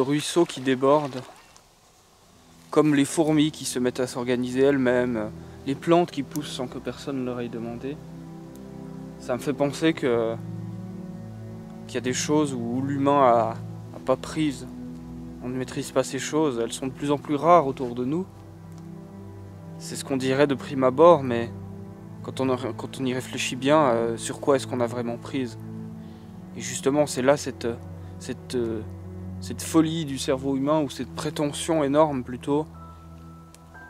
le ruisseau qui déborde, comme les fourmis qui se mettent à s'organiser elles-mêmes, les plantes qui poussent sans que personne ne leur ait demandé. Ça me fait penser qu'il y a des choses où l'humain a pas prise. On ne maîtrise pas ces choses, elles sont de plus en plus rares autour de nous. C'est ce qu'on dirait de prime abord, mais quand on y réfléchit bien, sur quoi est-ce qu'on a vraiment prise? Et justement, c'est là cette folie du cerveau humain, ou cette prétention énorme plutôt,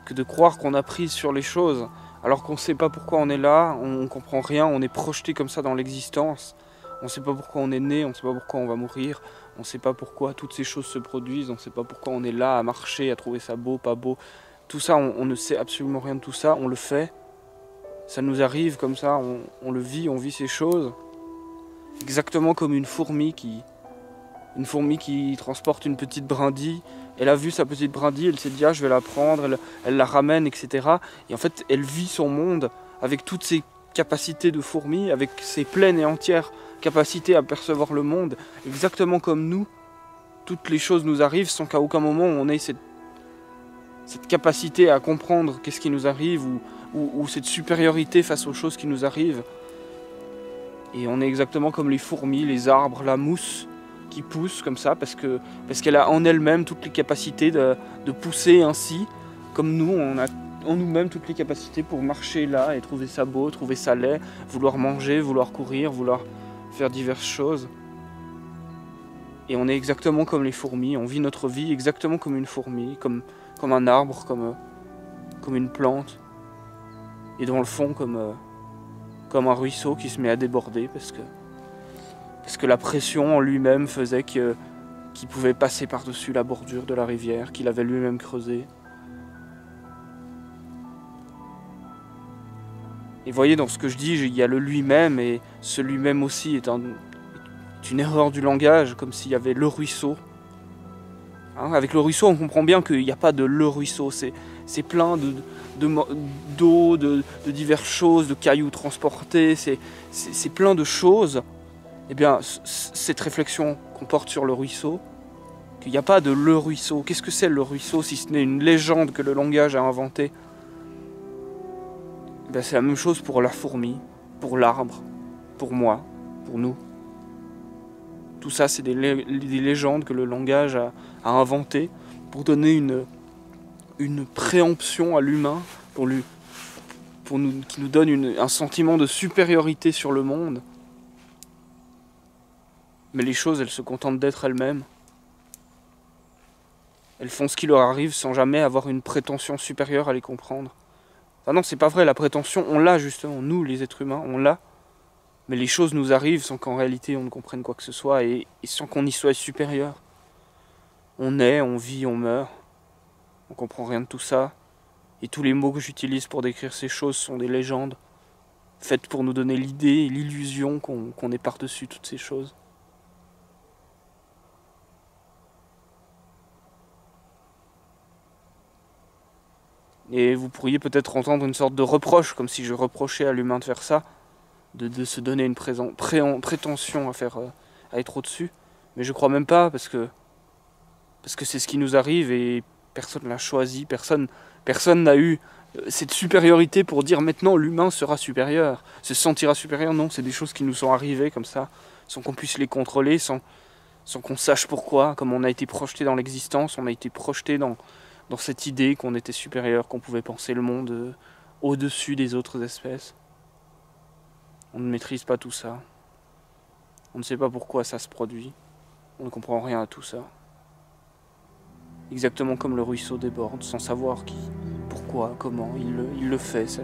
que de croire qu'on a prise sur les choses, alors qu'on ne sait pas pourquoi on est là, on ne comprend rien, on est projeté comme ça dans l'existence. On ne sait pas pourquoi on est né, on ne sait pas pourquoi on va mourir, on ne sait pas pourquoi toutes ces choses se produisent, on ne sait pas pourquoi on est là à marcher, à trouver ça beau, pas beau. Tout ça, on ne sait absolument rien de tout ça, on le fait, ça nous arrive comme ça, on le vit, on vit ces choses. Exactement comme une fourmi qui transporte une petite brindille. Elle a vu sa petite brindille, elle s'est dit ah je vais la prendre, elle la ramène, etc. Et en fait elle vit son monde avec toutes ses capacités de fourmi, avec ses pleines et entières capacités à percevoir le monde, exactement comme nous. Toutes les choses nous arrivent sans qu'à aucun moment on ait cette capacité à comprendre qu'est-ce qui nous arrive, ou cette supériorité face aux choses qui nous arrivent. Et on est exactement comme les fourmis, les arbres, la mousse qui pousse comme ça parce qu'elle a en elle-même toutes les capacités de pousser ainsi, comme nous, on a en nous-mêmes toutes les capacités pour marcher là et trouver ça beau, trouver ça laid, vouloir manger, vouloir courir, vouloir faire diverses choses. Et on est exactement comme les fourmis, on vit notre vie exactement comme une fourmi, comme un arbre, comme une plante, et dans le fond comme un ruisseau qui se met à déborder parce que la pression en lui-même faisait qu'il pouvait passer par-dessus la bordure de la rivière, qu'il avait lui-même creusée. Et voyez, dans ce que je dis, il y a le lui-même, et ce lui-même aussi est une erreur du langage, comme s'il y avait le ruisseau. Hein, avec le ruisseau, on comprend bien qu'il n'y a pas de le ruisseau, c'est plein d'eau, de diverses choses, de cailloux transportés, c'est plein de choses. Eh bien, cette réflexion qu'on porte sur le ruisseau, qu'il n'y a pas de le ruisseau. Qu'est-ce que c'est le ruisseau si ce n'est une légende que le langage a inventée? Eh bien, c'est la même chose pour la fourmi, pour l'arbre, pour moi, pour nous. Tout ça, c'est des légendes que le langage a inventées pour donner une préemption à l'humain, qui nous donne un sentiment de supériorité sur le monde. Mais les choses, elles se contentent d'être elles-mêmes. Elles font ce qui leur arrive sans jamais avoir une prétention supérieure à les comprendre. Ah non, c'est pas vrai, la prétention, on l'a justement, nous les êtres humains, on l'a. Mais les choses nous arrivent sans qu'en réalité on ne comprenne quoi que ce soit, et sans qu'on y soit supérieur. On naît, on vit, on meurt. On comprend rien de tout ça. Et tous les mots que j'utilise pour décrire ces choses sont des légendes, faites pour nous donner l'idée et l'illusion qu'on est par-dessus toutes ces choses. Et vous pourriez peut-être entendre une sorte de reproche, comme si je reprochais à l'humain de faire ça, de se donner une prétention à être au-dessus. Mais je crois même pas, parce que c'est ce qui nous arrive et personne ne l'a choisi, personne n'a eu cette supériorité pour dire maintenant l'humain sera supérieur, se sentira supérieur. Non, c'est des choses qui nous sont arrivées comme ça, sans qu'on puisse les contrôler, sans qu'on sache pourquoi. Comme on a été projeté dans l'existence, on a été projeté dans cette idée qu'on était supérieur, qu'on pouvait penser le monde au-dessus des autres espèces. On ne maîtrise pas tout ça. On ne sait pas pourquoi ça se produit. On ne comprend rien à tout ça. Exactement comme le ruisseau déborde, sans savoir qui, pourquoi, comment, il le fait.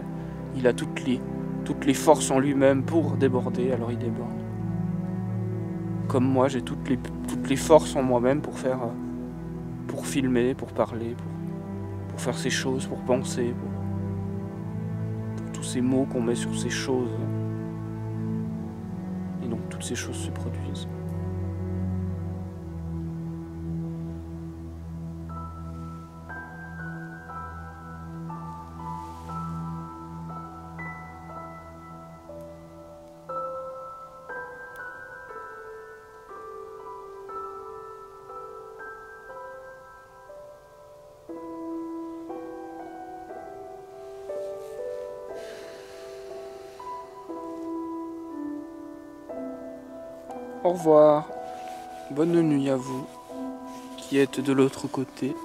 Il a toutes les forces en lui-même pour déborder, alors il déborde. Comme moi, j'ai toutes les forces en moi-même pour filmer, pour parler, pour faire ces choses, pour penser, pour tous ces mots qu'on met sur ces choses. Et donc toutes ces choses se produisent. Au revoir. Bonne nuit à vous qui êtes de l'autre côté.